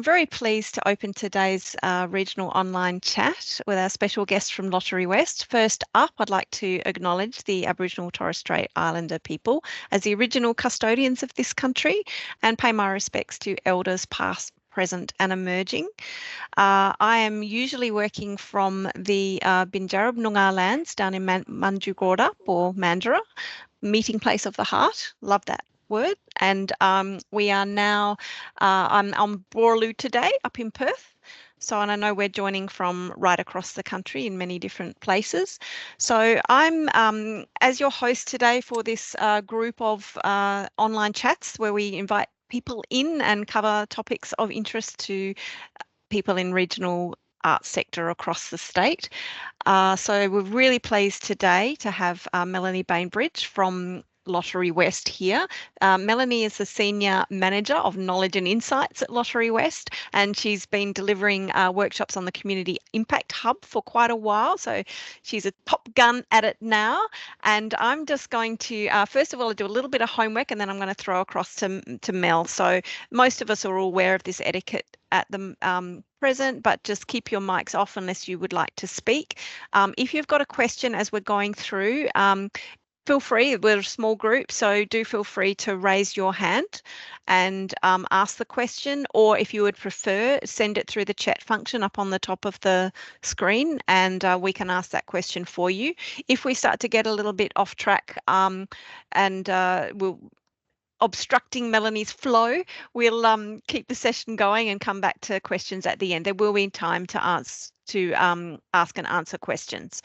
I'm very pleased to open today's regional online chat with our special guest from Lotterywest. First up, I'd like to acknowledge the Aboriginal Torres Strait Islander people as the original custodians of this country and pay my respects to elders past, present and emerging. I am usually working from the Binjarab Noongar lands down in Manjugorda or Mandurah, meeting place of the heart. Love that word. And we are now, I'm on Boorloo today up in Perth. So, and I know we're joining from right across the country in many different places. So I'm as your host today for this group of online chats where we invite people in and cover topics of interest to people in regional arts sector across the state. So we're really pleased today to have Melanie Bainbridge from Lotterywest here. Melanie is the Senior Manager of Knowledge and Insights at Lotterywest, and she's been delivering workshops on the Community Impact Hub for quite a while. So she's a top gun at it now. And I'm just going to, first of all, do a little bit of homework, and then I'm going to throw across to Mel. So most of us are aware of this etiquette at the present, but just keep your mics off unless you would like to speak. If you've got a question as we're going through, feel free, we're a small group, so do feel free to raise your hand and ask the question, or if you would prefer, send it through the chat function up on the top of the screen and we can ask that question for you. If we start to get a little bit off track and we'll obstructing Melanie's flow, we'll keep the session going and come back to questions at the end. There will be time to ask and answer questions.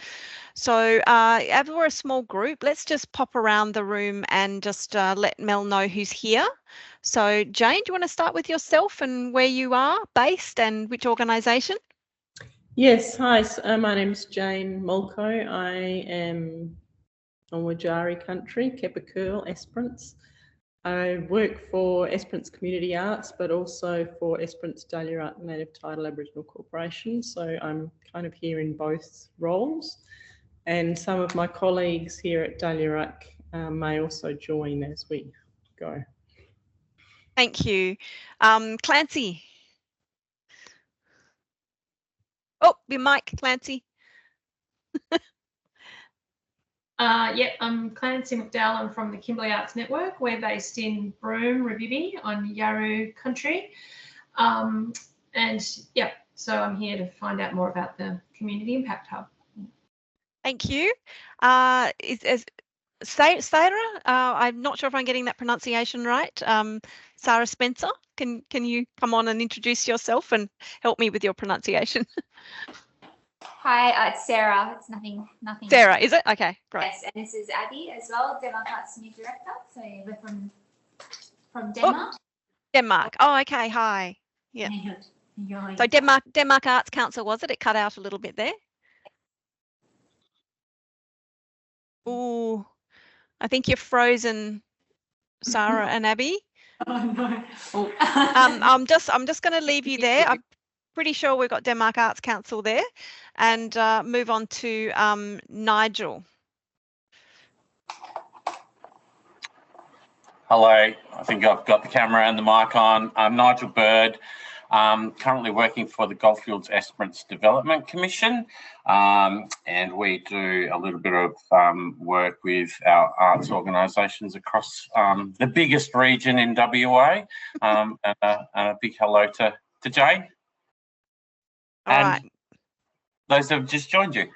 So as we're a small group, let's just pop around the room and just let Mel know who's here. So Jane, do you want to start with yourself and where you are based and which organisation? Yes, hi, my name's Jane Mulco. I am on Wajari country, Kepakul, Esperance. I work for Esperance Community Arts, but also for Esperance Dalyaruk Native Title Aboriginal Corporation. So I'm kind of here in both roles. And some of my colleagues here at Dalyaruk may also join as we go. Thank you. Clancy. Oh, your mic, Clancy. Yep, I'm Clancy McDowell. I'm from the Kimberley Arts Network. We're based in Broome, Rivibi on Yarru country. And yeah, so I'm here to find out more about the Community Impact Hub. Thank you. Sarah, I'm not sure if I'm getting that pronunciation right. Sarah Spencer, can you come on and introduce yourself and help me with your pronunciation? Hi, it's Sarah. It's nothing. Sarah, is it? Okay, great. Yes, and this is Abby as well, Denmark Arts New Director. So we're from Denmark. Oh, Denmark. Oh, okay. Hi. Yeah. So Denmark Arts Council, was it? It cut out a little bit there. Oh, I think you're frozen, Sarah and Abby. Oh no. Oh. I'm just going to leave you there. I'm pretty sure we've got Denmark Arts Council there, and move on to Nigel. Hello, I think I've got the camera and the mic on. I'm Nigel Bird, currently working for the Goldfields Esperance Development Commission, and we do a little bit of work with our arts organisations across the biggest region in WA, and a big hello to Jane. All right. Those have just joined you.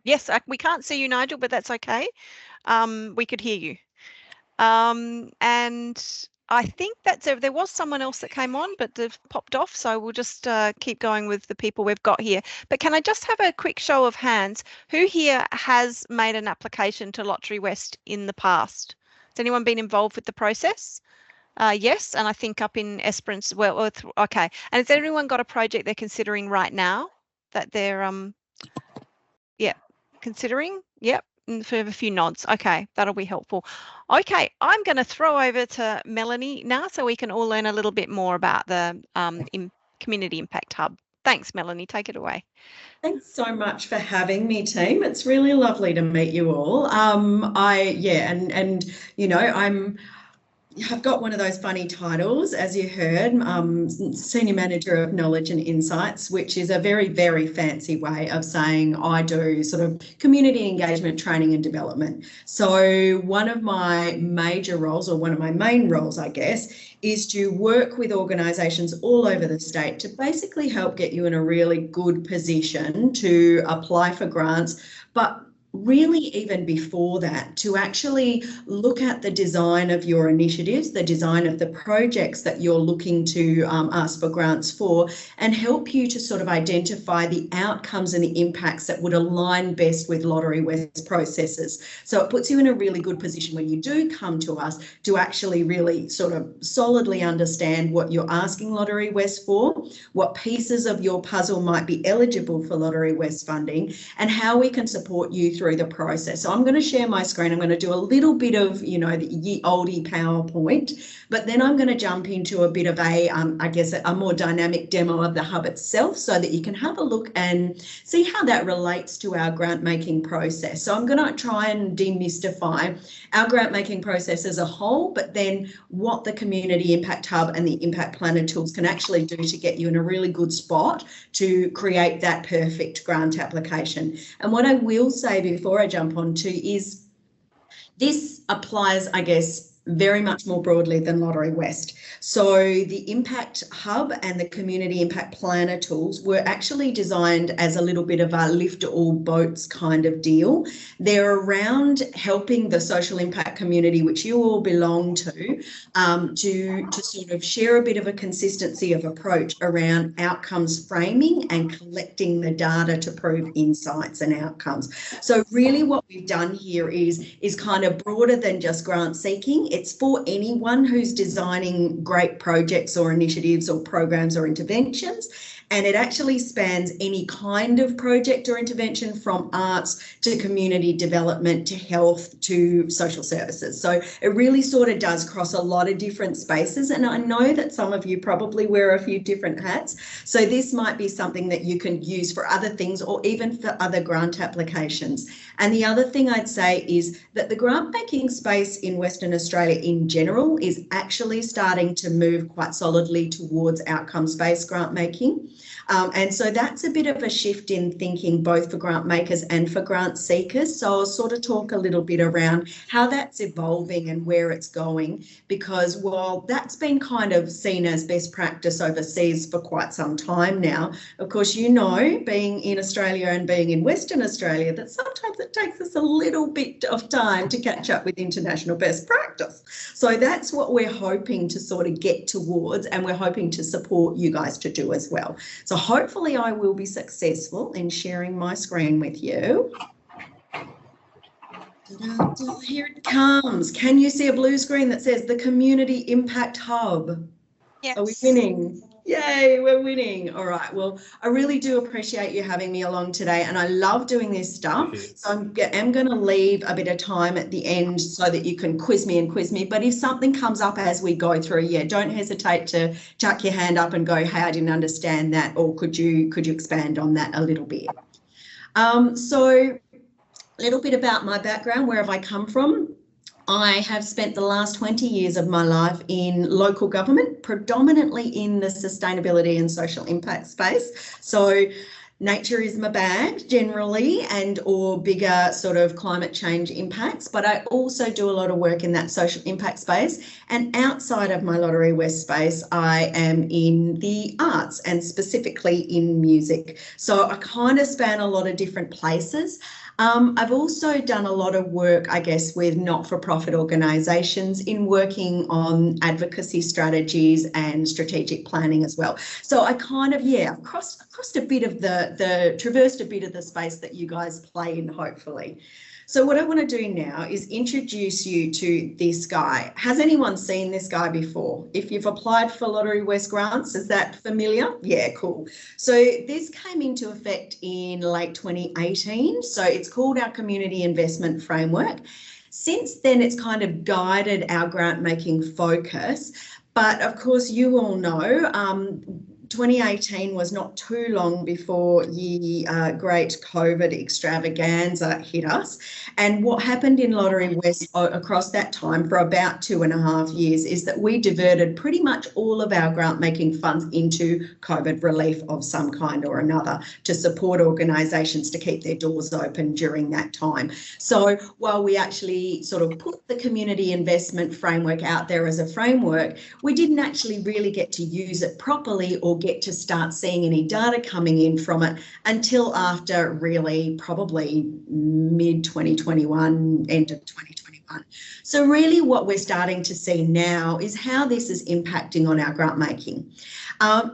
Yes, we can't see you, Nigel, but that's okay. We could hear you. And I think that's it. There was someone else that came on, but they've popped off. So we'll just keep going with the people we've got here. But can I just have a quick show of hands? Who here has made an application to Lotterywest in the past? Has anyone been involved with the process? Yes, and I think up in Esperance, well, okay. And has anyone got a project they're considering right now that they're, considering? Yep, for a few nods. Okay, that'll be helpful. Okay, I'm going to throw over to Melanie now so we can all learn a little bit more about the Community Impact Hub. Thanks, Melanie. Take it away. Thanks so much for having me, team. It's really lovely to meet you all. I'm I've got one of those funny titles, as you heard, Senior Manager of Knowledge and Insights, which is a very, very fancy way of saying I do sort of community engagement, training and development. So one of my major roles, or one of my main roles, I guess, is to work with organisations all over the state to basically help get you in a really good position to apply for grants, but really even before that, to actually look at the design of your initiatives, the design of the projects that you're looking to ask for grants for, and help you to sort of identify the outcomes and the impacts that would align best with Lotterywest processes. So it puts you in a really good position when you do come to us to actually really sort of solidly understand what you're asking Lotterywest for, what pieces of your puzzle might be eligible for Lotterywest funding, and how we can support you through the process. So I'm going to share my screen. I'm going to do a little bit of, you know, the ye oldie PowerPoint, but then I'm going to jump into a bit of a, I guess, a more dynamic demo of the hub itself so that you can have a look and see how that relates to our grant making process. So I'm going to try and demystify our grant making process as a whole, but then what the Community Impact Hub and the Impact Planner tools can actually do to get you in a really good spot to create that perfect grant application. And what I will say before I jump on to is this applies, I guess, very much more broadly than Lotterywest. So the Impact Hub and the Community Impact Planner tools were actually designed as a little bit of a lift all boats kind of deal. They're around helping the social impact community, which you all belong to sort of share a bit of a consistency of approach around outcomes framing and collecting the data to prove insights and outcomes. So really what we've done here is kind of broader than just grant seeking. It's for anyone who's designing great projects or initiatives or programs or interventions. And it actually spans any kind of project or intervention, from arts to community development to health to social services. So it really sort of does cross a lot of different spaces. And I know that some of you probably wear a few different hats. So this might be something that you can use for other things or even for other grant applications. And the other thing I'd say is that the grant making space in Western Australia in general is actually starting to move quite solidly towards outcomes-based grant making. And so that's a bit of a shift in thinking both for grant makers and for grant seekers. So I'll sort of talk a little bit around how that's evolving and where it's going, because while that's been kind of seen as best practice overseas for quite some time now, of course, you know, being in Australia and being in Western Australia, that sometimes it takes us a little bit of time to catch up with international best practice. So that's what we're hoping to sort of get towards, and we're hoping to support you guys to do as well. So hopefully I will be successful in sharing my screen with you. Here it comes. Can you see a blue screen that says the Community Impact Hub? Yes. Are we winning? Yay, we're winning. All right. Well, I really do appreciate you having me along today, and I love doing this stuff. So I'm going to leave a bit of time at the end so that you can quiz me. But if something comes up as we go through, yeah, don't hesitate to chuck your hand up and go, hey, I didn't understand that, or could you expand on that a little bit? So a little bit about my background. Where have I come from? I have spent the last 20 years of my life in local government, predominantly in the sustainability and social impact space. So nature is my bag generally, and or bigger sort of climate change impacts, but I also do a lot of work in that social impact space. And outside of my Lotterywest space, I am in the arts and specifically in music. So I kind of span a lot of different places. I've also done a lot of work, I guess, with not-for-profit organisations in working on advocacy strategies and strategic planning as well. So I kind of, yeah, I've crossed a bit of traversed a bit of the space that you guys play in, hopefully. So what I want to do now is introduce you to this guy. Has anyone seen this guy before? If you've applied for Lotterywest grants, is that familiar? Yeah, cool. So this came into effect in late 2018. So it's called our Community Investment Framework. Since then, it's kind of guided our grant making focus. But of course, you all know, 2018 was not too long before the great COVID extravaganza hit us. And what happened in Lotterywest across that time for about 2.5 years is that we diverted pretty much all of our grant making funds into COVID relief of some kind or another to support organisations to keep their doors open during that time. So while we actually sort of put the community investment framework out there as a framework, we didn't actually really get to use it properly or get to start seeing any data coming in from it until after really probably mid-2021, end of 2021. So really what we're starting to see now is how this is impacting on our grant making.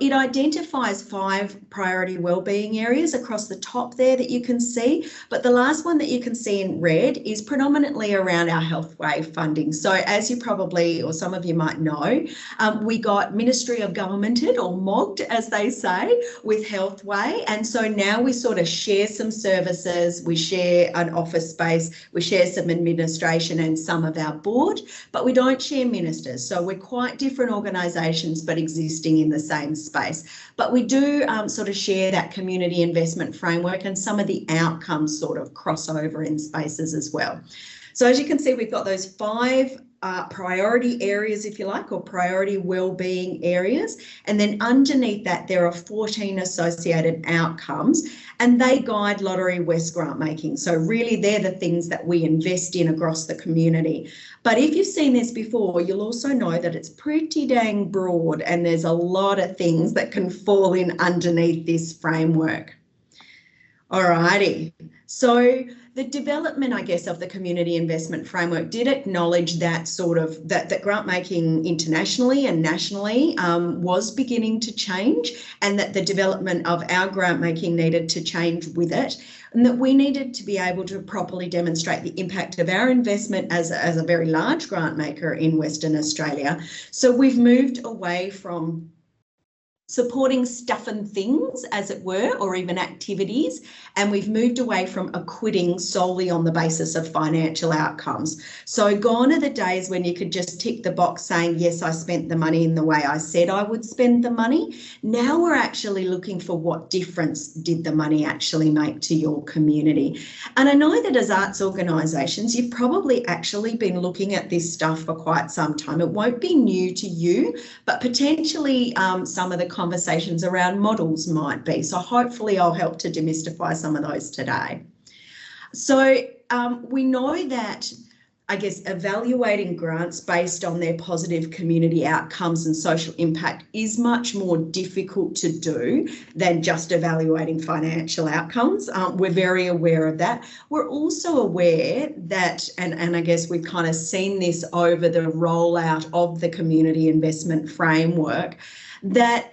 It identifies 5 priority wellbeing areas across the top there that you can see, but the last one that you can see in red is predominantly around our Healthway funding. So as you probably, or some of you might know, we got Ministry of Governmented, or MOG'd as they say, with Healthway, and so now we sort of share some services, we share an office space, we share some administration and some of our board, but we don't share ministers. So we're quite different organisations but existing in the same space. But we do sort of share that community investment framework, and some of the outcomes sort of cross over in spaces as well. So as you can see, we've got those 5 priority areas, if you like, or priority wellbeing areas. And then underneath that, there are 14 associated outcomes, and they guide Lotterywest grant making. So really, they're the things that we invest in across the community. But if you've seen this before, you'll also know that it's pretty dang broad, and there's a lot of things that can fall in underneath this framework. Alrighty, so the development, I guess, of the community investment framework did acknowledge that sort of that grant making internationally and nationally was beginning to change, and that the development of our grant making needed to change with it, and that we needed to be able to properly demonstrate the impact of our investment as a very large grant maker in Western Australia. So we've moved away from supporting stuff and things, as it were, or even activities, and we've moved away from acquitting solely on the basis of financial outcomes. So gone are the days when you could just tick the box saying, yes, I spent the money in the way I said I would spend the money. Now we're actually looking for what difference did the money actually make to your community. And I know that as arts organisations, you've probably actually been looking at this stuff for quite some time. It won't be new to you, but potentially some of the conversations around models might be. So hopefully I'll help to demystify some of those today. So we know that, I guess, evaluating grants based on their positive community outcomes and social impact is much more difficult to do than just evaluating financial outcomes. We're very aware of that. We're also aware that, and I guess we've kind of seen this over the rollout of the community investment framework, that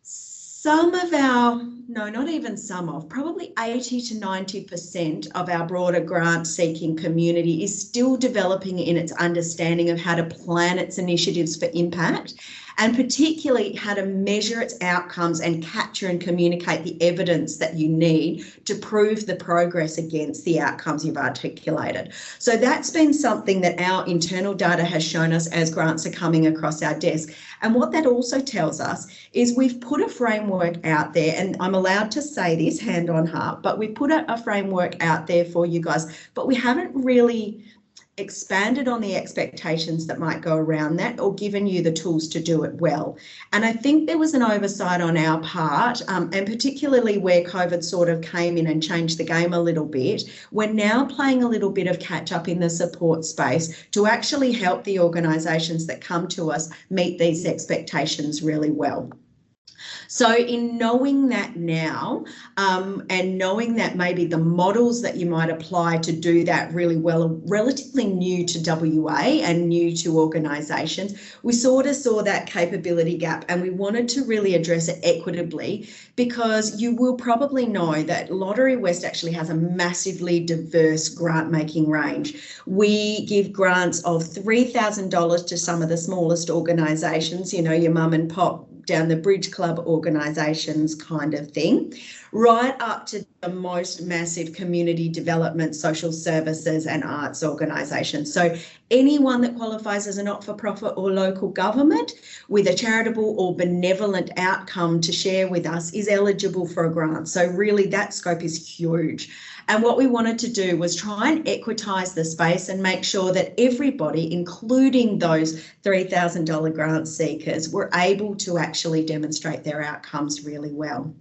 some of our, no, not even some of, probably 80 to 90% of our broader grant seeking community is still developing in its understanding of how to plan its initiatives for impact, and particularly how to measure its outcomes and capture and communicate the evidence that you need to prove the progress against the outcomes you've articulated. So that's been something that our internal data has shown us as grants are coming across our desk. And what that also tells us is we've put a framework out there, and I'm allowed to say this, hand on heart, but we put a framework out there for you guys, but we haven't really expanded on the expectations that might go around that or given you the tools to do it well. And I think there was an oversight on our part, and particularly where COVID sort of came in and changed the game a little bit. We're now playing a little bit of catch up in the support space to actually help the organisations that come to us meet these expectations really well. So in knowing that now, and knowing that maybe the models that you might apply to do that really well are relatively new to WA and new to organisations, we sort of saw that capability gap, and we wanted to really address it equitably, because you will probably know that Lotterywest actually has a massively diverse grant making range. We give grants of $3,000 to some of the smallest organisations, you know, your mum and pop down the bridge club organisations kind of thing, right up to the most massive community development, social services and arts organisations. So Anyone that qualifies as a not-for-profit or local government with a charitable or benevolent outcome to share with us is eligible for a grant. So really that scope is huge. And what we wanted to do was try and equitise the space and make sure that everybody, including those $3,000 grant seekers, were able to actually demonstrate their outcomes really well.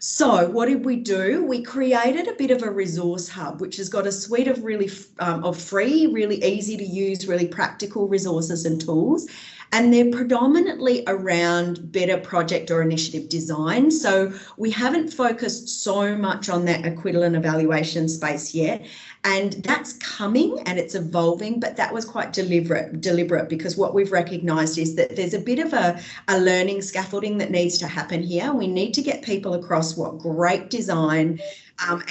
So what did we do? We created a bit of a resource hub, which has got a suite of really free, really easy to use, really practical resources and tools. And they're predominantly around better project or initiative design. So we haven't focused so much on that equivalent evaluation space yet. And that's coming and it's evolving, but that was quite deliberate because what we've recognised is that there's a bit of a learning scaffolding that needs to happen here. We need to get people across what great design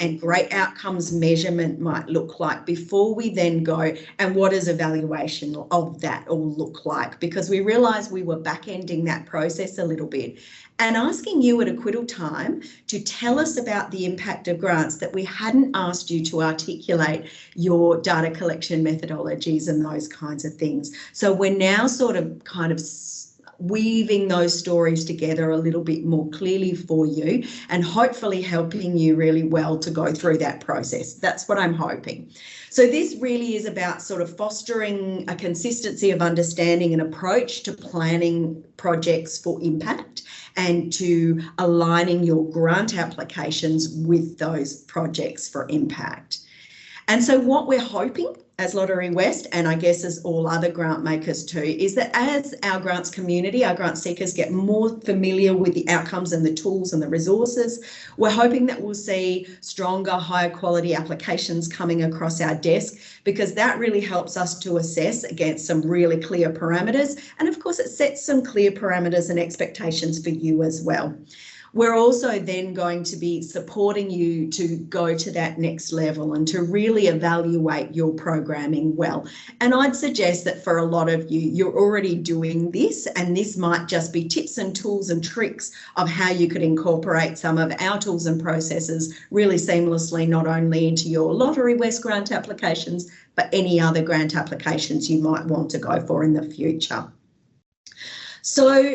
and great outcomes measurement might look like before we then go and what does evaluation of that all look like, because we realised we were back-ending that process a little bit and asking you at acquittal time to tell us about the impact of grants that we hadn't asked you to articulate your data collection methodologies and those kinds of things. So we're now sort of kind of weaving those stories together a little bit more clearly for you and hopefully helping you really well to go through that process. That's what I'm hoping. So this really is about sort of fostering a consistency of understanding and approach to planning projects for impact and to aligning your grant applications with those projects for impact. And so what we're hoping as Lotterywest, and I guess as all other grant makers too, is that as our grants community, our grant seekers get more familiar with the outcomes and the tools and the resources, we're hoping that we'll see stronger, higher quality applications coming across our desk, because that really helps us to assess against some really clear parameters. And of course, it sets some clear parameters and expectations for you as well. We're also then going to be supporting you to go to that next level and to really evaluate your programming well. And I'd suggest that for a lot of you, you're already doing this, and this might just be tips and tools and tricks of how you could incorporate some of our tools and processes really seamlessly, not only into your Lotterywest grant applications, but any other grant applications you might want to go for in the future. So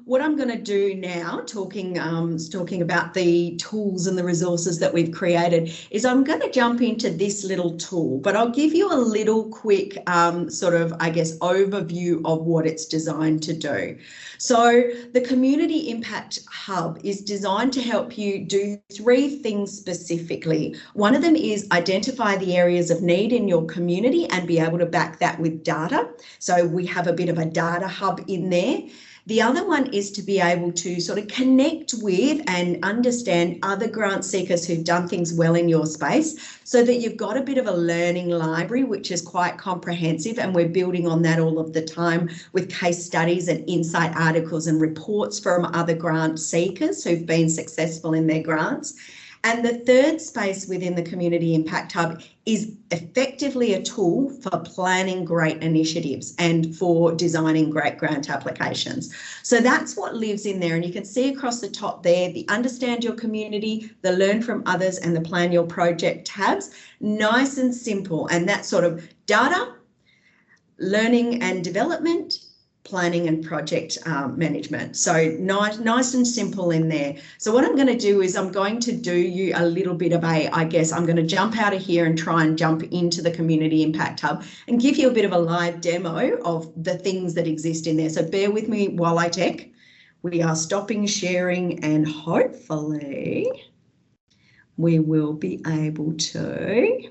what I'm going to do now, talking about the tools and the resources that we've created, is I'm going to jump into this little tool, but I'll give you a little quick sort of, I guess, overview of what it's designed to do. So the Community Impact Hub is designed to help you do 3 things specifically. One of them is identify the areas of need in your community and be able to back that with data. So we have a bit of a data hub in there. The other one is to be able to sort of connect with and understand other grant seekers who've done things well in your space, so that you've got a bit of a learning library, which is quite comprehensive, and we're building on that all of the time with case studies and insight articles and reports from other grant seekers who've been successful in their grants. And the third space within the Community Impact Hub is effectively a tool for planning great initiatives and for designing great grant applications. So that's what lives in there. And you can see across the top there, the Understand Your Community, the Learn from Others, and the Plan Your Project tabs. Nice and simple. And that's sort of data, learning and development, planning and project management. So nice and simple in there. So what I'm going to do is I'm going to do you a little bit of I'm going to jump out of here and try and jump into the Community Impact Hub and give you a bit of a live demo of the things that exist in there. So bear with me while I tech. We are stopping sharing and hopefully we will be able to,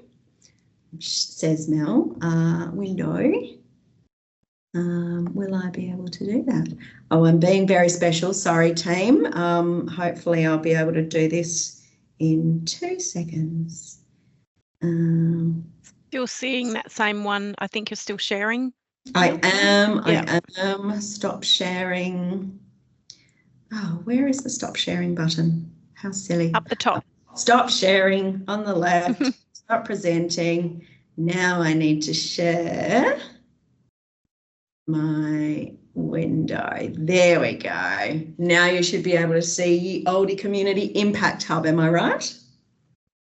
says Mel, window. Will I be able to do that? Oh, I'm being very special. Sorry, team. Hopefully I'll be able to do this in 2 seconds. You're seeing that same one. I think you're still sharing. I am. Yeah. I am. Stop sharing. Oh, where is the stop sharing button? How silly. Up the top. Stop sharing on the left. Stop presenting. Now I need to share my window. There we go. Now you should be able to see Oldie Community Impact Hub. Am I right?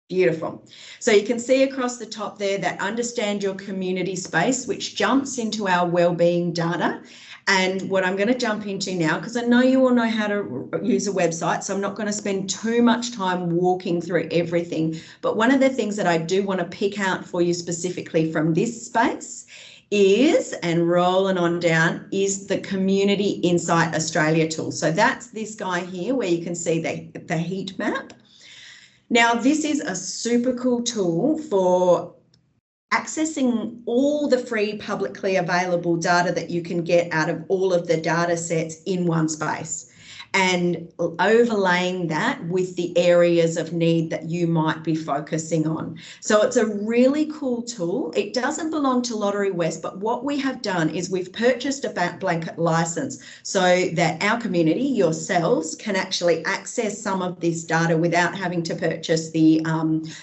Beautiful. So you can see across the top there that understand your community space, which jumps into our wellbeing data. And what I'm going to jump into now, because I know you all know how to use a website, so I'm not going to spend too much time walking through everything. But one of the things that I do want to pick out for you specifically from this space is, and rolling on down, is the Community Insight Australia tool. So that's this guy here where you can see the heat map. Now, this is a super cool tool for accessing all the free publicly available data that you can get out of all of the data sets in one space, and overlaying that with the areas of need that you might be focusing on. So it's a really cool tool. It doesn't belong to Lotterywest, but what we have done is we've purchased a blanket license so that our community, yourselves, can actually access some of this data without having to purchase the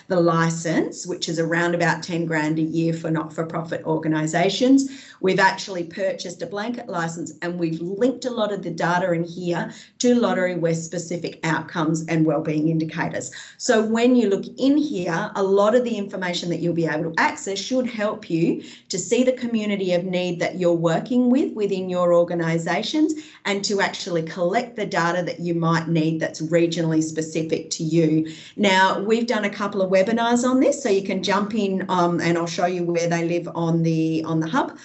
license, which is around about 10 grand a year for not-for-profit organisations. We've actually purchased a blanket license and we've linked a lot of the data in here to Lotterywest specific outcomes and wellbeing indicators. So when you look in here, a lot of the information that you'll be able to access should help you to see the community of need that you're working with within your organisations, and to actually collect the data that you might need that's regionally specific to you. Now, we've done a couple of webinars on this, so you can jump in and I'll show you where they live on the hub.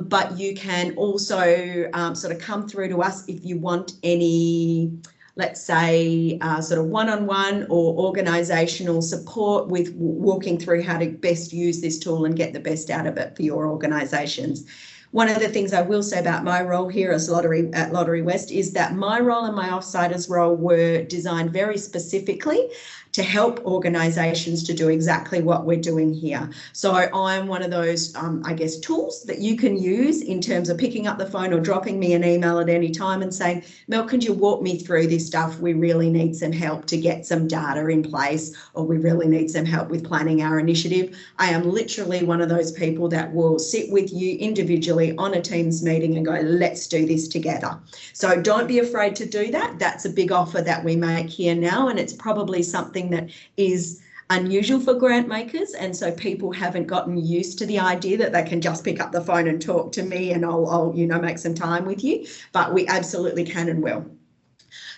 But you can also sort of come through to us if you want any, let's say, sort of one-on-one or organisational support with walking through how to best use this tool and get the best out of it for your organisations. One of the things I will say about my role here as at Lotterywest is that my role and my offsiders role were designed very specifically to help organisations to do exactly what we're doing here. So I'm one of those, I guess, tools that you can use in terms of picking up the phone or dropping me an email at any time and saying, Mel, could you walk me through this stuff? We really need some help to get some data in place, or we really need some help with planning our initiative. I am literally one of those people that will sit with you individually on a Teams meeting and go, let's do this together. So don't be afraid to do that. That's a big offer that we make here now, and it's probably something that is unusual for grant makers, and so people haven't gotten used to the idea that they can just pick up the phone and talk to me and I'll make some time with you, but we absolutely can and will.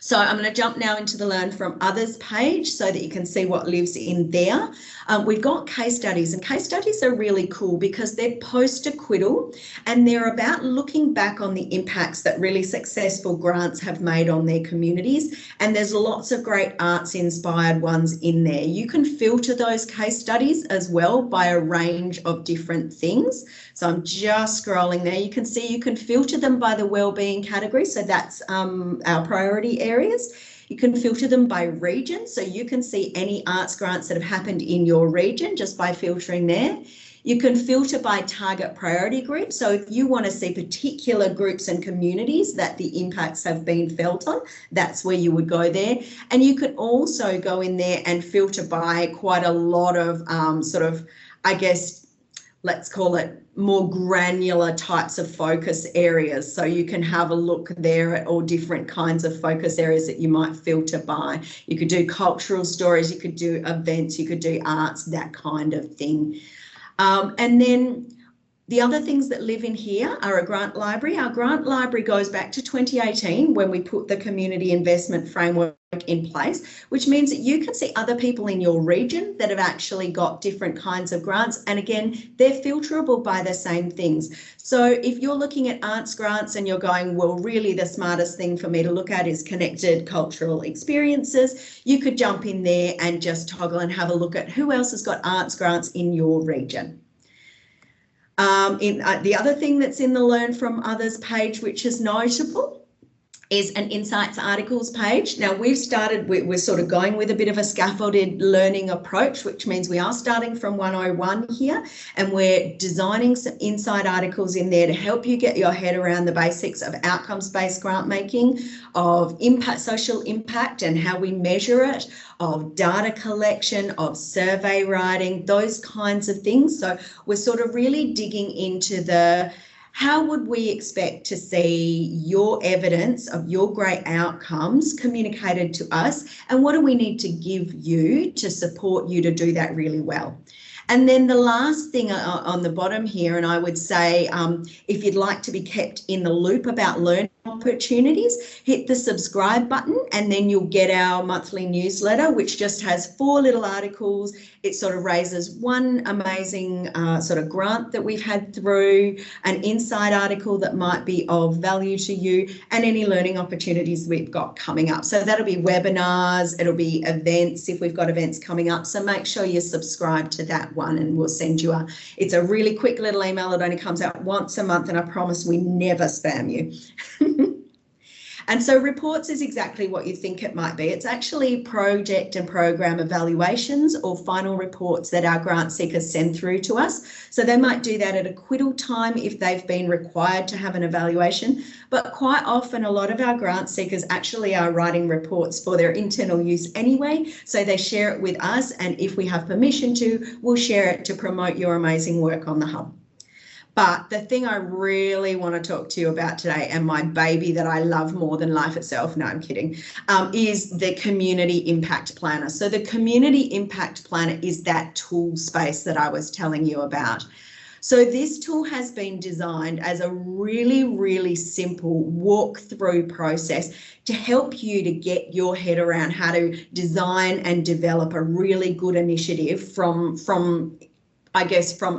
So I'm going to jump now into the Learn from Others page so that you can see what lives in there. We've got case studies, and case studies are really cool because they're post-acquittal and they're about looking back on the impacts that really successful grants have made on their communities. And there's lots of great arts-inspired ones in there. You can filter those case studies as well by a range of different things. So I'm just scrolling there. You can see you can filter them by the wellbeing category. So that's our priority areas. You can filter them by region. So you can see any arts grants that have happened in your region just by filtering there. You can filter by target priority group. So if you want to see particular groups and communities that the impacts have been felt on, that's where you would go there. And you can also go in there and filter by quite a lot of sort of, I guess, let's call it more granular types of focus areas. So you can have a look there at all different kinds of focus areas that you might filter by. You could do cultural stories, you could do events, you could do arts, that kind of thing. And then the other things that live in here are a grant library. Our grant library goes back to 2018 when we put the community investment framework in place, which means that you can see other people in your region that have actually got different kinds of grants. And again, they're filterable by the same things. So if you're looking at arts grants and you're going, well, really the smartest thing for me to look at is connected cultural experiences, you could jump in there and just toggle and have a look at who else has got arts grants in your region. The other thing that's in the Learn from Others page, which is notable, is an Insights Articles page. Now we're sort of going with a bit of a scaffolded learning approach, which means we are starting from 101 here, and we're designing some insight articles in there to help you get your head around the basics of outcomes-based grant making, of impact, social impact and how we measure it, of data collection, of survey writing, those kinds of things. So we're sort of really digging into the how would we expect to see your evidence of your great outcomes communicated to us? And what do we need to give you to support you to do that really well? And then the last thing on the bottom here, and I would say if you'd like to be kept in the loop about learning opportunities, hit the subscribe button and then you'll get our monthly newsletter, which just has 4 little articles. It sort of raises one amazing sort of grant that we've had through, an insight article that might be of value to you, and any learning opportunities we've got coming up. So that'll be webinars, it'll be events if we've got events coming up. So make sure you subscribe to that one and we'll send you it's a really quick little email. It only comes out once a month and I promise we never spam you. And so reports is exactly what you think it might be. It's actually project and program evaluations or final reports that our grant seekers send through to us. So they might do that at acquittal time if they've been required to have an evaluation. But quite often, a lot of our grant seekers actually are writing reports for their internal use anyway. So they share it with us. And if we have permission to, we'll share it to promote your amazing work on the Hub. But the thing I really want to talk to you about today, and my baby that I love more than life itself, no, I'm kidding, is the Community Impact Planner. So the Community Impact Planner is that tool space that I was telling you about. So this tool has been designed as a really, really simple walk-through process to help you to get your head around how to design and develop a really good initiative from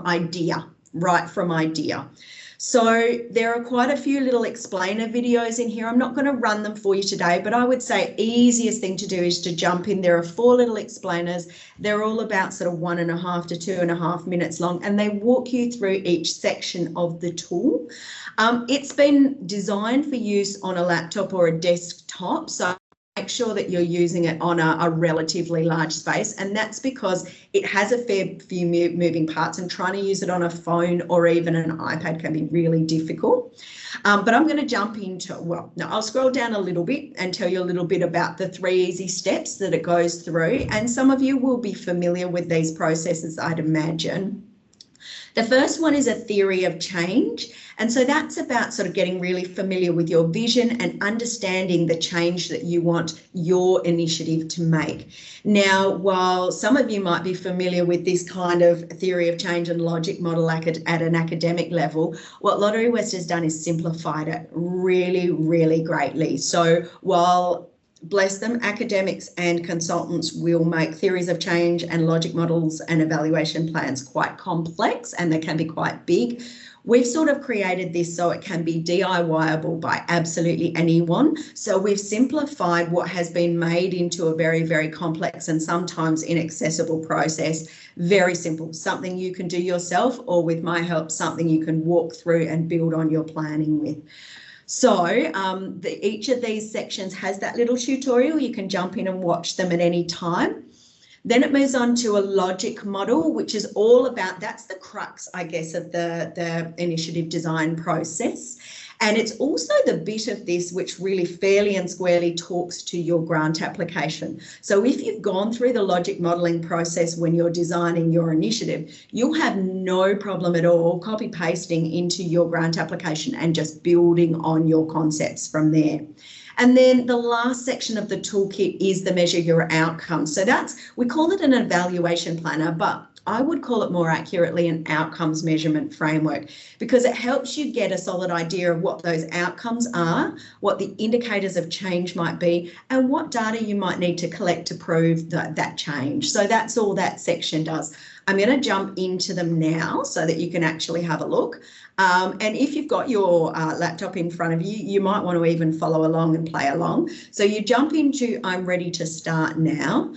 idea. Right from idea. So there are quite a few little explainer videos in here. I'm not going to run them for you today, but I would say easiest thing to do is to jump in. There are 4 little explainers. They're all about sort of 1.5 to 2.5 minutes long, and they walk you through each section of the tool. It's been designed for use on a laptop or a desktop. So make sure that you're using it on a relatively large space, and that's because it has a fair few moving parts, and trying to use it on a phone or even an iPad can be really difficult. But I'm going to jump into, I'll scroll down a little bit and tell you a little bit about the 3 easy steps that it goes through, and some of you will be familiar with these processes, I'd imagine. The first one is a theory of change. And so that's about sort of getting really familiar with your vision and understanding the change that you want your initiative to make. Now, while some of you might be familiar with this kind of theory of change and logic model at an academic level, what Lotterywest has done is simplified it really, really greatly. So while bless them, academics and consultants will make theories of change and logic models and evaluation plans quite complex, and they can be quite big. We've sort of created this so it can be DIY-able by absolutely anyone. So we've simplified what has been made into a very, very complex and sometimes inaccessible process. Very simple, something you can do yourself, or with my help, something you can walk through and build on your planning with. So each of these sections has that little tutorial. You can jump in and watch them at any time. Then it moves on to a logic model, which is all about, that's the crux, I guess, of the initiative design process. And it's also the bit of this which really fairly and squarely talks to your grant application. So if you've gone through the logic modelling process when you're designing your initiative, you'll have no problem at all copy pasting into your grant application and just building on your concepts from there. And then the last section of the toolkit is the measure your outcomes. So we call it an evaluation planner, but I would call it more accurately an outcomes measurement framework, because it helps you get a solid idea of what those outcomes are, what the indicators of change might be, and what data you might need to collect to prove that change. So that's all that section does. I'm going to jump into them now so that you can actually have a look. And if you've got your laptop in front of you, you might want to even follow along and play along. So you jump into I'm ready to start now.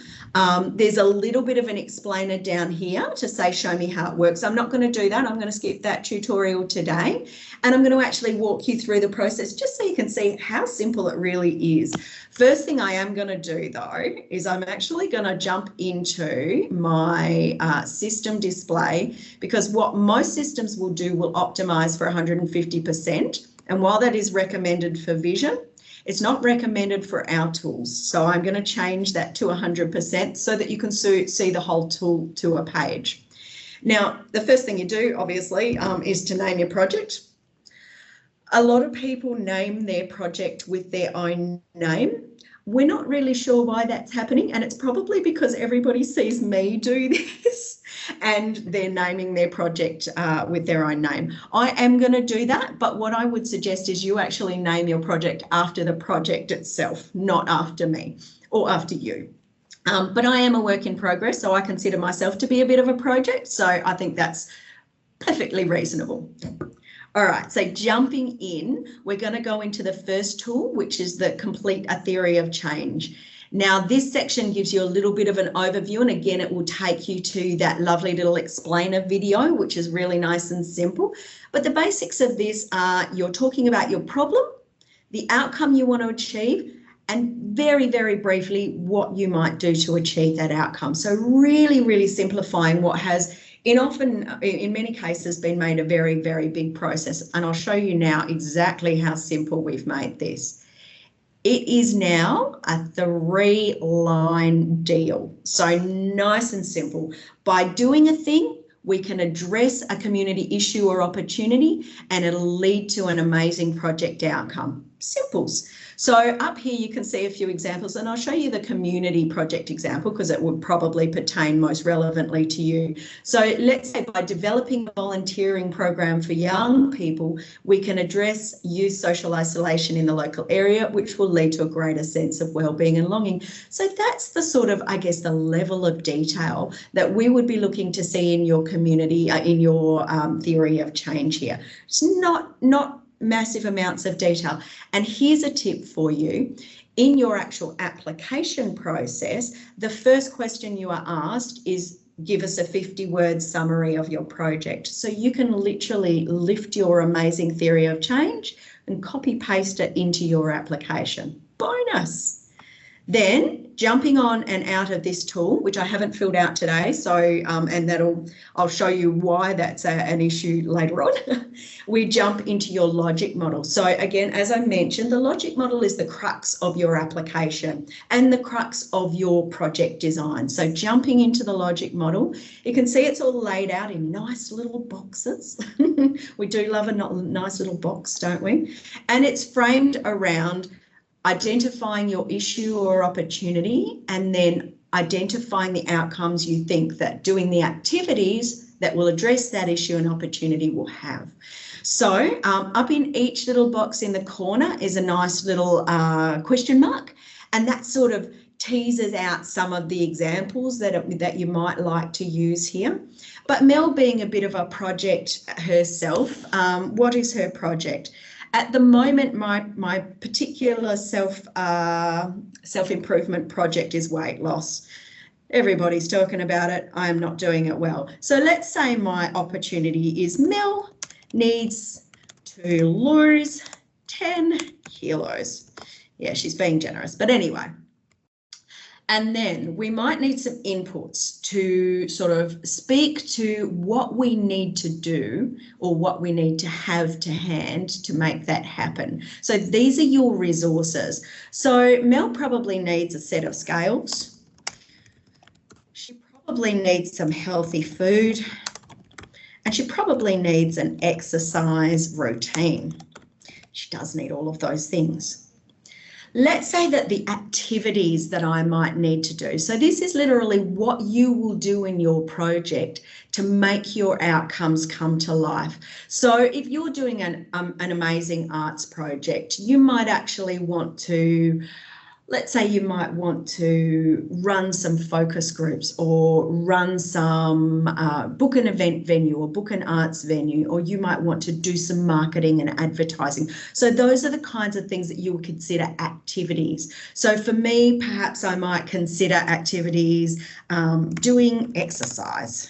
There's a little bit of an explainer down here to say, show me how it works. I'm not going to do that. I'm going to skip that tutorial today. And I'm going to actually walk you through the process just so you can see how simple it really is. First thing I am going to do, though, is I'm actually going to jump into my system display, because what most systems will do will optimize for 150%. And while that is recommended for vision, it's not recommended for our tools. So I'm going to change that to 100% so that you can see the whole tool to a page. Now, the first thing you do, obviously, is to name your project. A lot of people name their project with their own name. We're not really sure why that's happening, and it's probably because everybody sees me do this and they're naming their project with their own name. I am going to do that, but what I would suggest is you actually name your project after the project itself, not after me or after you. But I am a work in progress, so I consider myself to be a bit of a project, so I think that's perfectly reasonable. All right, so jumping in, we're going to go into the first tool, which is the Complete a Theory of Change. Now, this section gives you a little bit of an overview, and again, it will take you to that lovely little explainer video, which is really nice and simple. But the basics of this are you're talking about your problem, the outcome you want to achieve, and very, very briefly, what you might do to achieve that outcome. So really, really simplifying what has in many cases been made a very, very big process. And I'll show you now exactly how simple we've made this. It is now a 3-line deal. So nice and simple. By doing a thing, we can address a community issue or opportunity, and it'll lead to an amazing project outcome. Simples. So up here you can see a few examples, and I'll show you the community project example because it would probably pertain most relevantly to you. So let's say by developing a volunteering program for young people, we can address youth social isolation in the local area, which will lead to a greater sense of wellbeing and longing. So that's the sort of, I guess, the level of detail that we would be looking to see in your community, in your theory of change here. It's not massive amounts of detail. And here's a tip for you. In your actual application process, the first question you are asked is give us a 50-word summary of your project. So you can literally lift your amazing theory of change and copy paste it into your application. Bonus. Then jumping on and out of this tool, which I haven't filled out today, so and I'll show you why that's an issue later on. We jump into your logic model. So again, as I mentioned, the logic model is the crux of your application and the crux of your project design. So jumping into the logic model, you can see it's all laid out in nice little boxes. We do love a nice little box, don't we? And it's framed around identifying your issue or opportunity, and then identifying the outcomes you think that doing the activities that will address that issue and opportunity will have. So up in each little box in the corner is a nice little question mark, and that sort of teases out some of the examples that you might like to use here. But Mel, being a bit of a project herself, what is her project? At the moment, my particular self-improvement project is weight loss. Everybody's talking about it. I am not doing it well. So let's say my opportunity is Mel needs to lose 10 kilos. Yeah, she's being generous, but anyway. And then we might need some inputs to sort of speak to what we need to do or what we need to have to hand to make that happen. So these are your resources. So Mel probably needs a set of scales. She probably needs some healthy food. And she probably needs an exercise routine. She does need all of those things. Let's say that the activities that I might need to do. So this is literally what you will do in your project to make your outcomes come to life. So if you're doing an amazing arts project, you might actually want to, let's say you might want to run some focus groups or run some, book an event venue or book an arts venue, or you might want to do some marketing and advertising. So those are the kinds of things that you would consider activities. So for me, perhaps I might consider activities doing exercise.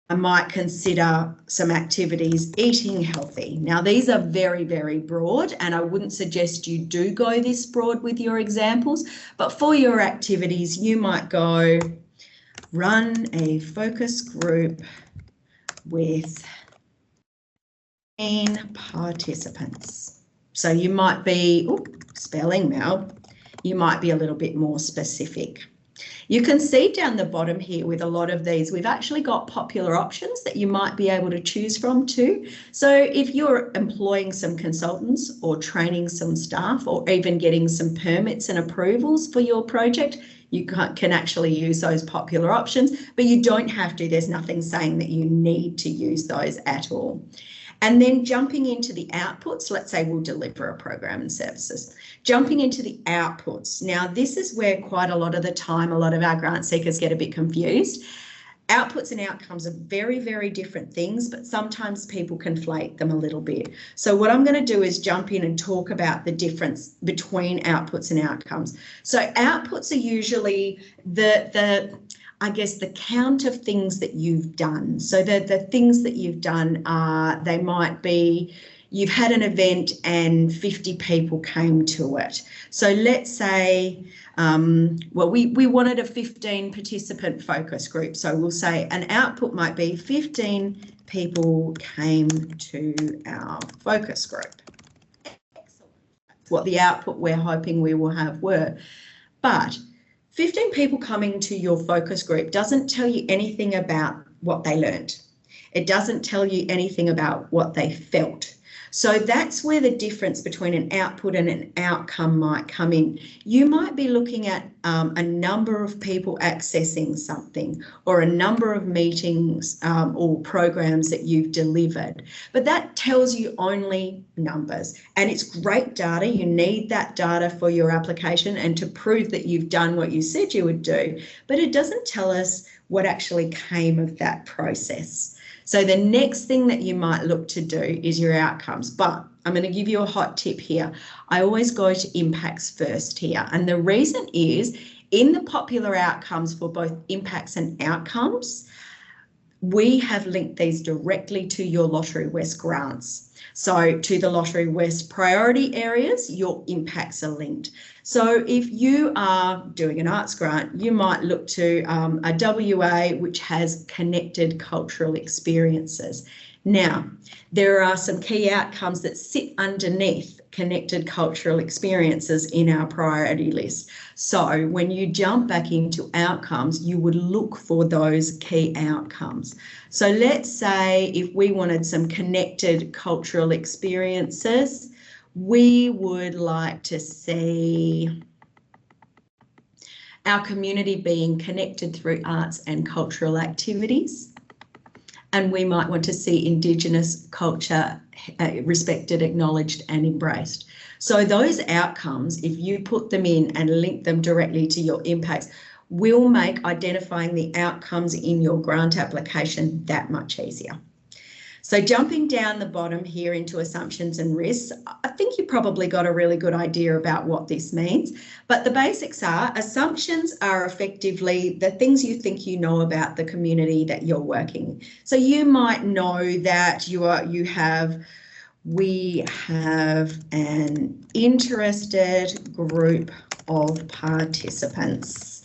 I might consider some activities eating healthy. Now, these are very, very broad, and I wouldn't suggest you do go this broad with your examples, but for your activities, you might go run a focus group with 10 participants. So you might be, spelling Mel, you might be a little bit more specific. You can see down the bottom here with a lot of these, we've actually got popular options that you might be able to choose from too. So if you're employing some consultants or training some staff or even getting some permits and approvals for your project, you can actually use those popular options, but you don't have to. There's nothing saying that you need to use those at all. And then jumping into the outputs, let's say we'll deliver a program and services. Jumping into the outputs. Now, this is where quite a lot of the time, a lot of our grant seekers get a bit confused. Outputs and outcomes are very, very different things, but sometimes people conflate them a little bit. So what I'm going to do is jump in and talk about the difference between outputs and outcomes. So outputs are usually I guess the count of things that you've done. So the things that you've done are, they might be, you've had an event and 50 people came to it. So let's say, well, we wanted a 15 participant focus group. So we'll say an output might be 15 people came to our focus group. Excellent. That's what the output we're hoping we will have were. But 15 people coming to your focus group doesn't tell you anything about what they learned. It doesn't tell you anything about what they felt. So that's where the difference between an output and an outcome might come in. You might be looking at a number of people accessing something or a number of meetings or programs that you've delivered, but that tells you only numbers, and it's great data. You need that data for your application and to prove that you've done what you said you would do, but it doesn't tell us what actually came of that process. So the next thing that you might look to do is your outcomes, but I'm going to give you a hot tip here. I always go to impacts first here. And the reason is in the popular outcomes for both impacts and outcomes, we have linked these directly to your Lotterywest grants. So to the Lotterywest priority areas, your impacts are linked. So if you are doing an arts grant, you might look to a WA which has connected cultural experiences. Now, there are some key outcomes that sit underneath connected cultural experiences in our priority list. So when you jump back into outcomes, you would look for those key outcomes. So let's say if we wanted some connected cultural experiences, we would like to see our community being connected through arts and cultural activities. And we might want to see Indigenous culture respected, acknowledged and embraced. So those outcomes, if you put them in and link them directly to your impacts, will make identifying the outcomes in your grant application that much easier. So jumping down the bottom here into assumptions and risks, I think you probably got a really good idea about what this means, but the basics are assumptions are effectively the things you think you know about the community that you're working. So you might know that we have an interested group of participants.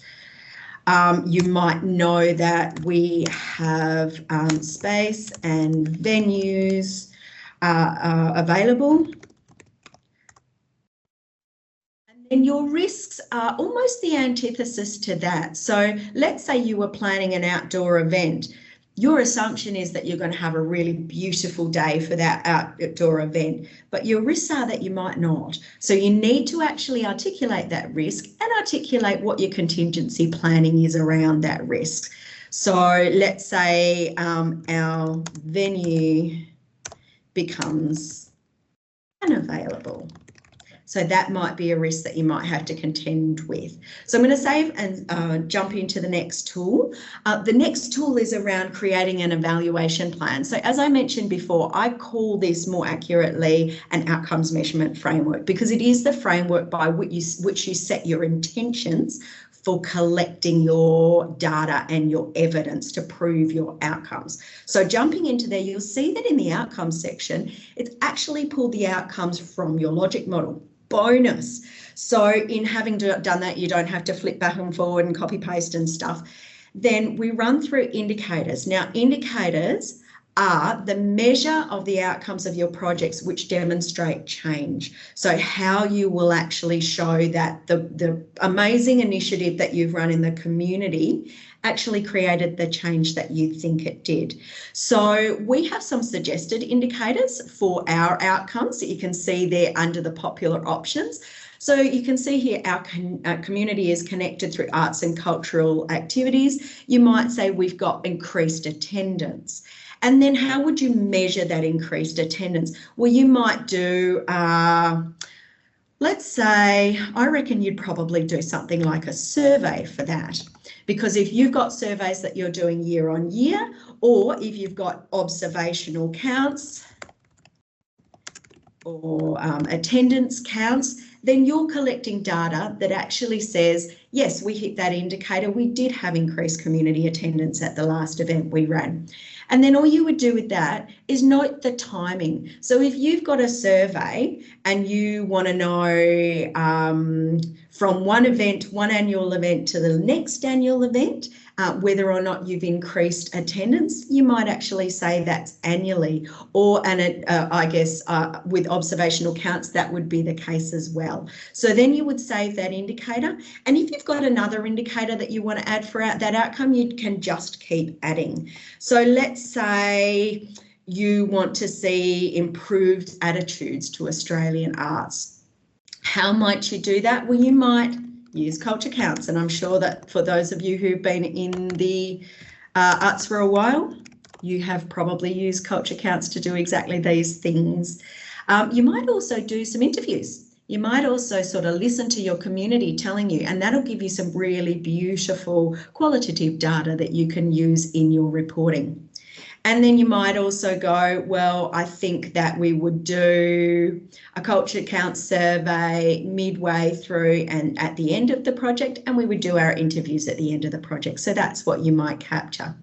You might know that we have space and venues available. And then your risks are almost the antithesis to that. So let's say you were planning an outdoor event. Your assumption is that you're going to have a really beautiful day for that outdoor event, but your risks are that you might not. So you need to actually articulate that risk and articulate what your contingency planning is around that risk. So let's say our venue becomes unavailable. So that might be a risk that you might have to contend with. So I'm going to save and jump into the next tool. The next tool is around creating an evaluation plan. So as I mentioned before, I call this more accurately an outcomes measurement framework because it is the framework by which you set your intentions for collecting your data and your evidence to prove your outcomes. So jumping into there, you'll see that in the outcomes section, it's actually pulled the outcomes from your logic model. Bonus. So in having done that, you don't have to flip back and forward and copy paste and stuff. Then we run through indicators. Now, indicators are the measure of the outcomes of your projects which demonstrate change. So how you will actually show that the amazing initiative that you've run in the community actually created the change that you think it did. So we have some suggested indicators for our outcomes that you can see there under the popular options. So you can see here our community is connected through arts and cultural activities. You might say we've got increased attendance. And then how would you measure that increased attendance? Well, you might do, let's say, I reckon you'd probably do something like a survey for that. Because if you've got surveys that you're doing year on year, or if you've got observational counts or attendance counts, then you're collecting data that actually says, yes, we hit that indicator. We did have increased community attendance at the last event we ran. And then all you would do with that is note the timing. So if you've got a survey and you want to know from one annual event to the next annual event, whether or not you've increased attendance, you might actually say that's annually, or I guess with observational counts, that would be the case as well. So then you would save that indicator. And if you've got another indicator that you want to add for that outcome, you can just keep adding. So let's say you want to see improved attitudes to Australian arts. How might you do that? Well, you might use culture counts, and I'm sure that for those of you who've been in the arts for a while, you have probably used culture counts to do exactly these things. You might also do some interviews. You might also sort of listen to your community telling you, and that'll give you some really beautiful qualitative data that you can use in your reporting. And then you might also go, well, I think that we would do a culture count survey midway through and at the end of the project, and we would do our interviews at the end of the project. So that's what you might capture.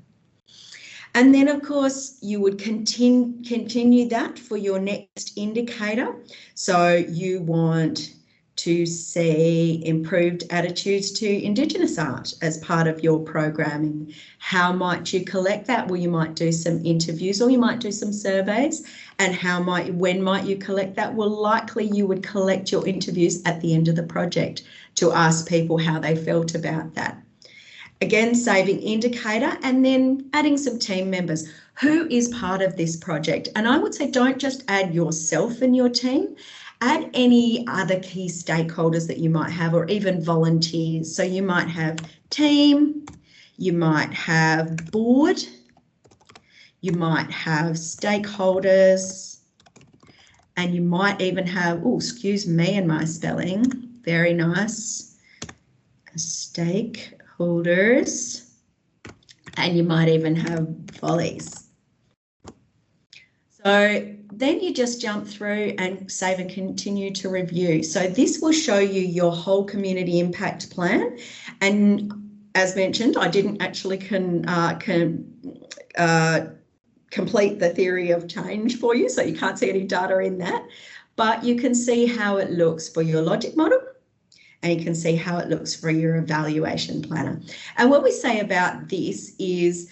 And then, of course, you would continue that for your next indicator. So you want to see improved attitudes to Indigenous art as part of your programming. How might you collect that? Well, you might do some interviews or you might do some surveys. And when might you collect that? Well, likely you would collect your interviews at the end of the project to ask people how they felt about that. Again, saving indicator and then adding some team members. Who is part of this project? And I would say don't just add yourself and your team. Add any other key stakeholders that you might have, or even volunteers. So you might have team, you might have board, you might have stakeholders, and you might even have, oh, excuse me and my spelling, very nice, stakeholders, and you might even have volleys. So then you just jump through and save and continue to review. So this will show you your whole community impact plan. And as mentioned, I didn't actually complete the theory of change for you, so you can't see any data in that. But you can see how it looks for your logic model, and you can see how it looks for your evaluation planner. And what we say about this is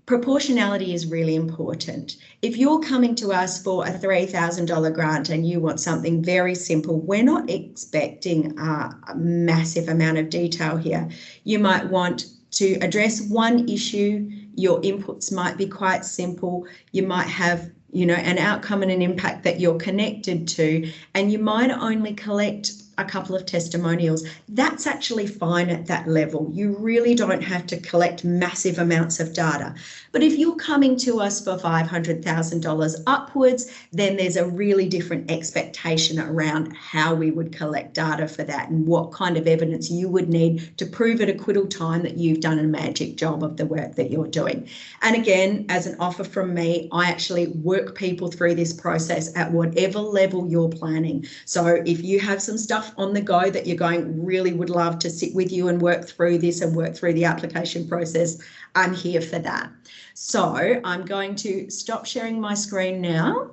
proportionality is really important. If you're coming to us for a $3,000 grant and you want something very simple, we're not expecting a massive amount of detail here. You might want to address one issue. Your inputs might be quite simple. You might have, an outcome and an impact that you're connected to, and you might only collect a couple of testimonials. That's actually fine at that level. You really don't have to collect massive amounts of data. But if you're coming to us for $500,000 upwards, then there's a really different expectation around how we would collect data for that and what kind of evidence you would need to prove at acquittal time that you've done a magic job of the work that you're doing. And again, as an offer from me, I actually work people through this process at whatever level you're planning. So if you have some stuff on the go that you're going, really would love to sit with you and work through this and work through the application process, I'm here for that. So I'm going to stop sharing my screen now,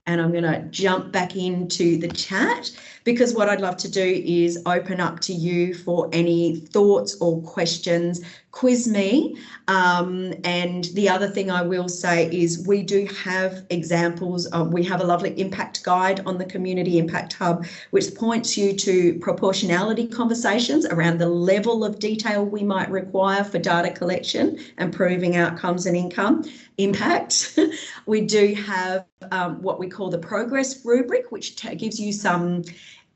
and I'm going to jump back into the chat, because what I'd love to do is open up to you for any thoughts or questions. Quiz me. And the other thing I will say is we do have examples of, we have a lovely impact guide on the Community Impact Hub, which points you to proportionality conversations around the level of detail we might require for data collection and proving outcomes and impact. We do have what we call the progress rubric, which gives you some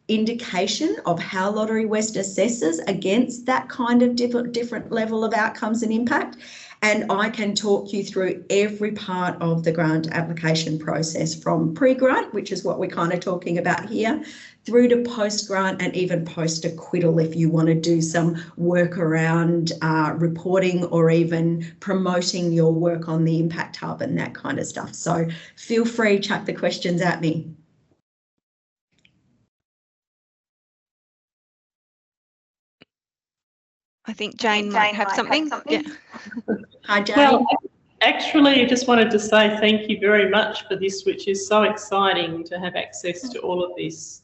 indication of how Lotterywest assesses against that kind of different level of outcomes and impact. And I can talk you through every part of the grant application process, from pre-grant, which is what we're kind of talking about here, through to post-grant and even post-acquittal if you want to do some work around reporting or even promoting your work on the Impact Hub and that kind of stuff. So feel free, chuck the questions at me. I think Jane might have something. Yeah. Hi, Jane. Well, actually, I just wanted to say thank you very much for this, which is so exciting to have access to all of this.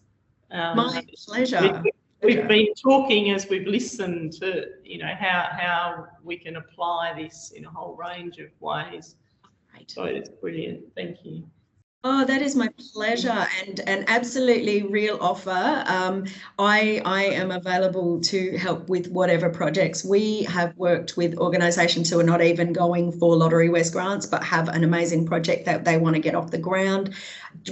My pleasure. We've been talking as we've listened to, you know, how we can apply this in a whole range of ways. Right. So it's brilliant. Thank you. Oh, that is my pleasure, and an absolutely real offer. I am available to help with whatever projects. We have worked with organisations who are not even going for Lotterywest grants, but have an amazing project that they want to get off the ground.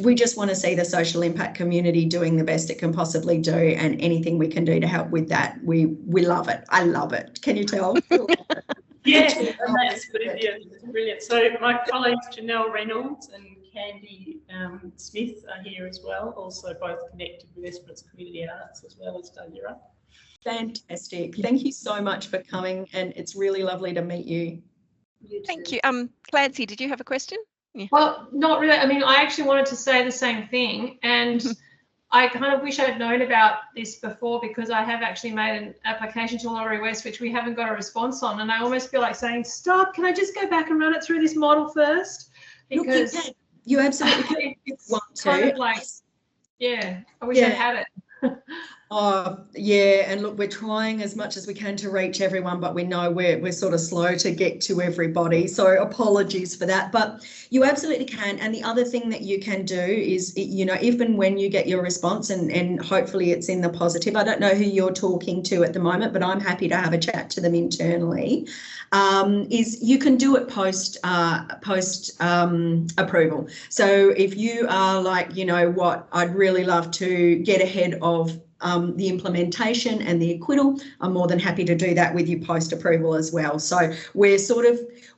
We just want to see the social impact community doing the best it can possibly do, and anything we can do to help with that, we love it. I love it. Can you tell? Yes, and that's brilliant. Brilliant. So my colleagues Janelle Reynolds and Candy Smith are here as well, also both connected with Esperance Community Arts as well as Dalia. Fantastic. Thank you so much for coming, and it's really lovely to meet you. Thank you. Clancy, did you have a question? Yeah. Well, not really. I mean, I actually wanted to say the same thing, and I kind of wish I'd known about this before, because I have actually made an application to Lotterywest, which we haven't got a response on, and I almost feel like saying, stop, can I just go back and run it through this model first? Because look, you absolutely want to. Kind of like, yeah, I wish I'd had it. Oh, yeah, and look, we're trying as much as we can to reach everyone, but we know we're sort of slow to get to everybody, so apologies for that, but you absolutely can. And the other thing that you can do is, you know, even when you get your response, and hopefully it's in the positive, I don't know who you're talking to at the moment, but I'm happy to have a chat to them internally, is you can do it post approval. So if you are like, you know what, I'd really love to get ahead of the implementation and the acquittal, I'm more than happy to do that with you post approval as well. So we're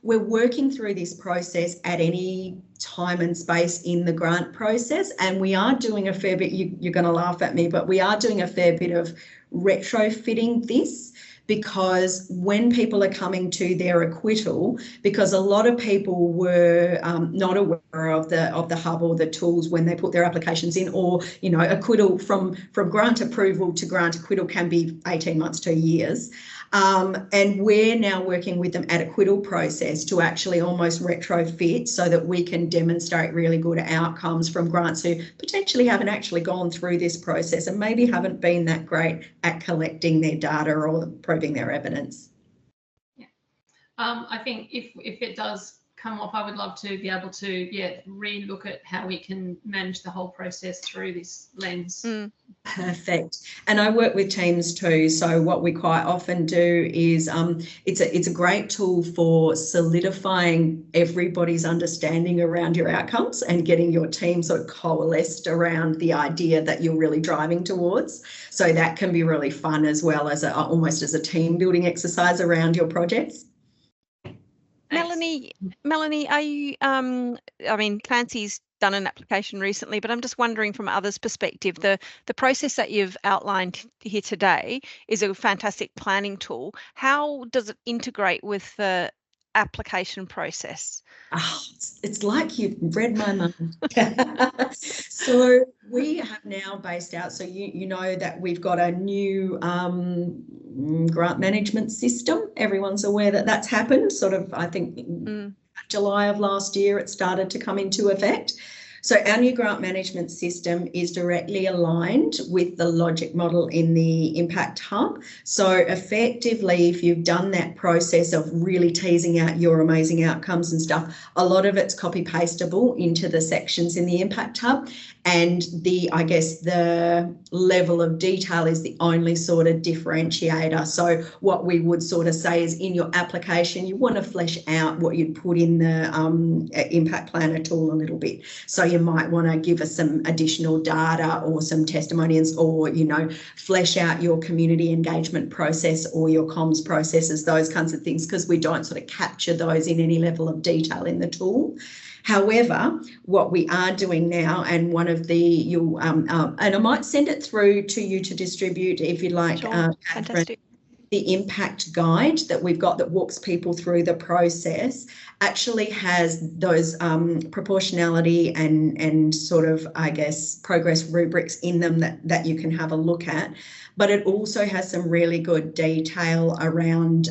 working through this process at any time and space in the grant process, and we are doing a fair bit, you're going to laugh at me, but we are doing a fair bit of retrofitting this, because when people are coming to their acquittal, because a lot of people were not aware of the hub or the tools when they put their applications in, or, you know, acquittal from grant approval to grant acquittal can be 18 months to years. And we're now working with them at acquittal process to actually almost retrofit so that we can demonstrate really good outcomes from grants who potentially haven't actually gone through this process and maybe haven't been that great at collecting their data or proving their evidence. Yeah. I think if it does come off, I would love to be able to re-look at how we can manage the whole process through this lens. Perfect. And I work with teams too, so what we quite often do is it's a great tool for solidifying everybody's understanding around your outcomes and getting your team sort of coalesced around the idea that you're really driving towards. So that can be really fun, as well as almost as a team building exercise around your projects. Melanie, are you, I mean, Clancy's done an application recently, but I'm just wondering from others' perspective, the process that you've outlined here today is a fantastic planning tool. How does it integrate with the application process? Oh, it's like you've read my mind. So we have now based out, so you know that we've got a new grant management system. Everyone's aware that that's happened, sort of, I think July of last year it started to come into effect. So our new grant management system is directly aligned with the logic model in the Impact Hub. So effectively, if you've done that process of really teasing out your amazing outcomes and stuff, a lot of it's copy pastable into the sections in the Impact Hub. And I guess the level of detail is the only sort of differentiator. So what we would sort of say is in your application, you want to flesh out what you'd put in the Impact Planner tool a little bit. So you might want to give us some additional data or some testimonials, or, you know, flesh out your community engagement process or your comms processes, those kinds of things, because we don't sort of capture those in any level of detail in the tool. However, what we are doing now, and one of the, and I might send it through to you to distribute if you like, Sure. Fantastic. The impact guide that we've got that walks people through the process actually has those proportionality and sort of, I guess, progress rubrics in them that you can have a look at. But it also has some really good detail around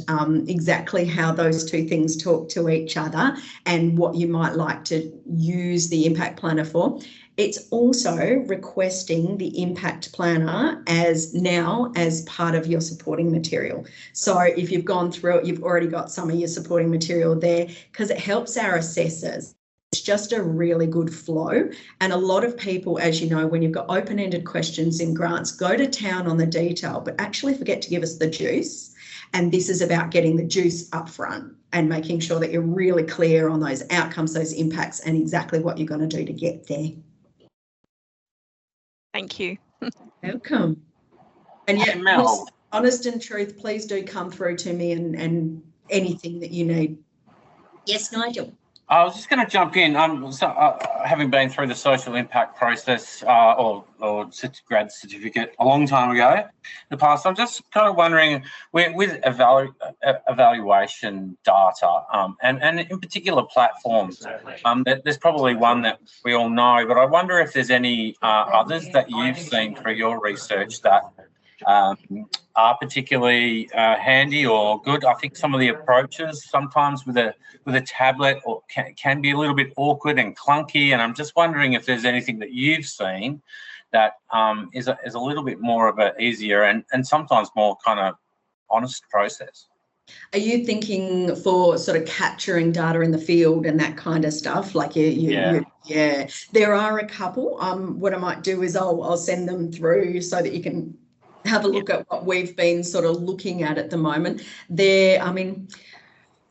exactly how those two things talk to each other and what you might like to use the Impact Planner for. It's also requesting the Impact Planner as part of your supporting material. So if you've gone through it, you've already got some of your supporting material there, because it helps our assessors. It's just a really good flow. And a lot of people, as you know, when you've got open-ended questions in grants, go to town on the detail, but actually forget to give us the juice. And this is about getting the juice up front and making sure that you're really clear on those outcomes, those impacts, and exactly what you're going to do to get there. Thank you. Welcome. And yeah, Mel. honest and truth, please do come through to me and anything that you need. Yes, Nigel. I was just going to jump in. Having been through the social impact process or grad certificate a long time ago in the past, I'm just kind of wondering with evaluation data and in particular platforms, there's probably one that we all know, but I wonder if there's any others that you've seen through your research that are particularly handy or good. I think some of the approaches sometimes with a tablet or can be a little bit awkward and clunky, and I'm just wondering if there's anything that you've seen that is a little bit more of an easier and sometimes more kind of honest process. Are you thinking for sort of capturing data in the field and that kind of stuff? Like yeah, there are a couple. What I might do is I'll send them through so that you can have a look at what we've been sort of looking at the moment. I mean,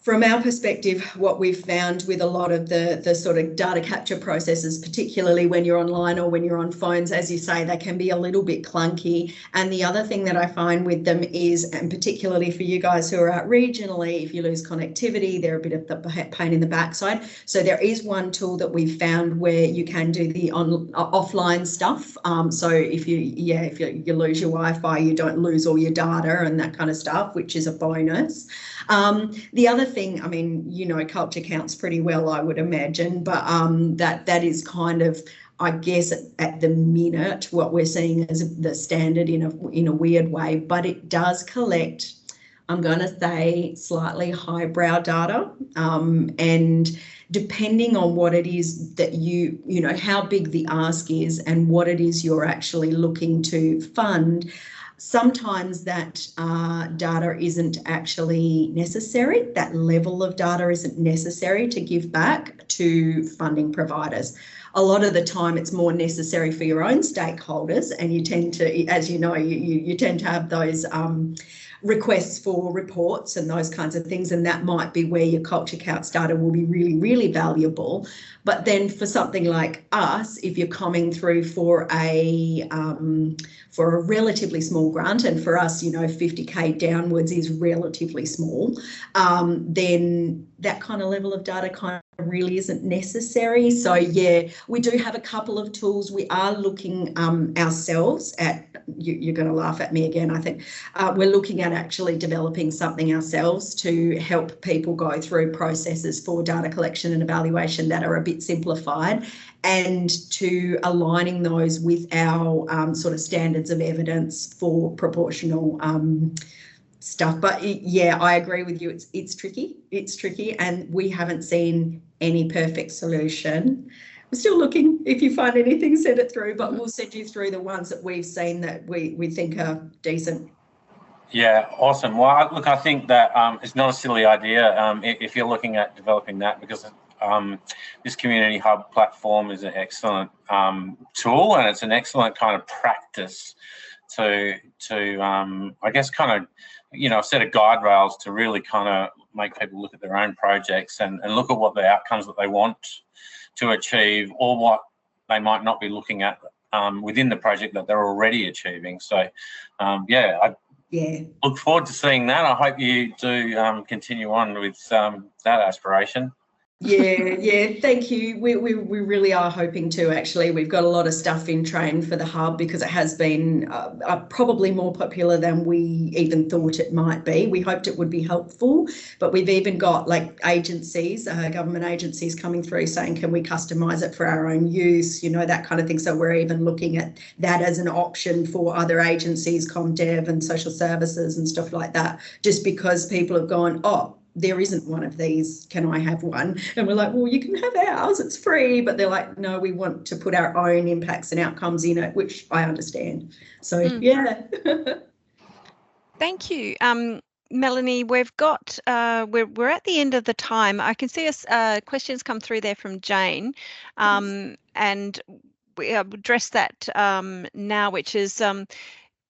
from our perspective, what we've found with a lot of the sort of data capture processes, particularly when you're online or when you're on phones, as you say, they can be a little bit clunky. And the other thing that I find with them is, and particularly for you guys who are out regionally, if you lose connectivity, they're a bit of the pain in the backside. So there is one tool that we've found where you can do the offline stuff. So if you lose your Wi-Fi, you don't lose all your data and that kind of stuff, which is a bonus. The other thing, I mean, you know, culture counts pretty well, I would imagine, but that is kind of, I guess, at the minute what we're seeing as the standard in a weird way, but it does collect, I'm going to say, slightly highbrow data, and depending on what it is that you know, how big the ask is and what it is you're actually looking to fund, sometimes that data isn't actually necessary. That level of data isn't necessary to give back to funding providers. A lot of the time it's more necessary for your own stakeholders, and you tend to, as you know, you tend to have those requests for reports and those kinds of things, and that might be where your culture counts data will be really, really valuable. But then for something like us, if you're coming through for a relatively small grant, and for us, you know, 50K downwards is relatively small, then that kind of level of data kind of really isn't necessary. So yeah, we do have a couple of tools. We are looking ourselves at, you're going to laugh at me again, I think, we're looking at actually developing something ourselves to help people go through processes for data collection and evaluation that are a bit simplified, and to aligning those with our sort of standards of evidence for proportional stuff. But yeah, I agree with you. It's tricky. It's tricky, and we haven't seen any perfect solution. we're still looking. If you find anything, send it through, but we'll send you through the ones that we've seen that we think are decent. Yeah, awesome. Well, look, I think that it's not a silly idea if you're looking at developing that, because this community hub platform is an excellent tool, and it's an excellent kind of practice to I guess kind of, you know, a set of guide rails to really kind of make people look at their own projects and look at what the outcomes that they want to achieve, or what they might not be looking at within the project that they're already achieving. So yeah, I look forward to seeing that. I hope you do continue on with that aspiration. Yeah, thank you. We really are hoping to, actually. We've got a lot of stuff in train for the hub, because it has been probably more popular than we even thought it might be. We hoped it would be helpful, but we've even got like agencies, government agencies coming through saying, can we customise it for our own use, you know, that kind of thing. So we're even looking at that as an option for other agencies, ComDev and social services and stuff like that, just because people have gone, oh, there isn't one of these, can I have one? And we're like, well, you can have ours, it's free. But they're like, no, we want to put our own impacts and outcomes in it, which I understand. So yeah. Thank you. Melanie, we've got we're at the end of the time. I can see us questions come through there from Jane, and we address that now, which is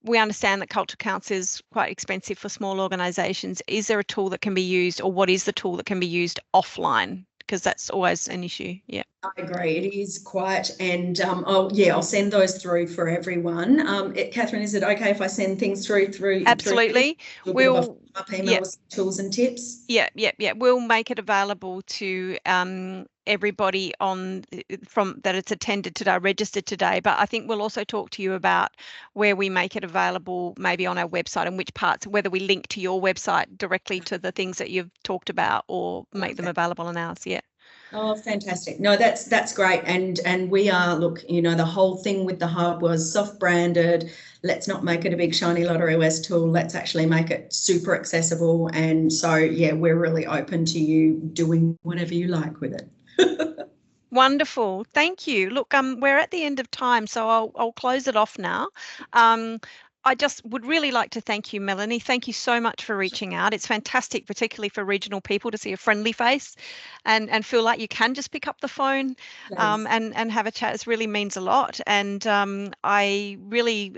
we understand that culture counts is quite expensive for small organisations. Is there a tool that can be used, or what is the tool that can be used offline? Because that's always an issue. Yeah, I agree. It is quite, and I'll send those through for everyone. Catherine, is it okay if I send things through? Absolutely. We'll email with tools and tips. Yeah. We'll make it available to everybody from that it's attended today, registered today. But I think we'll also talk to you about where we make it available, maybe on our website, and which parts, whether we link to your website directly to the things that you've talked about, or make them available on ours. Yeah. Oh, fantastic. No, that's great. And we are, look, you know, the whole thing with the hub was soft branded. Let's not make it a big shiny Lotterywest tool. Let's actually make it super accessible. And so, yeah, we're really open to you doing whatever you like with it. Wonderful. Thank you. Look, we're at the end of time, so I'll close it off now. I just would really like to thank you, Melanie. Thank you so much for reaching out. It's fantastic, particularly for regional people, to see a friendly face and feel like you can just pick up the phone and have a chat. It really means a lot. And I really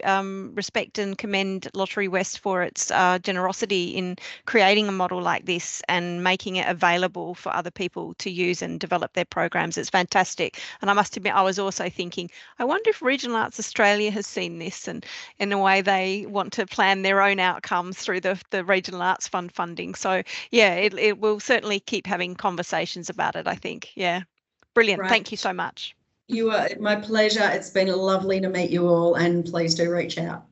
respect and commend Lotterywest for its generosity in creating a model like this and making it available for other people to use and develop their programs. It's fantastic. And I must admit, I was also thinking, I wonder if Regional Arts Australia has seen this, and in a way they want to plan their own outcomes through the Regional Arts Fund funding. So yeah, it will certainly keep having conversations about it, I think. Yeah, brilliant. Right. Thank you so much. My pleasure. It's been lovely to meet you all, and please do reach out.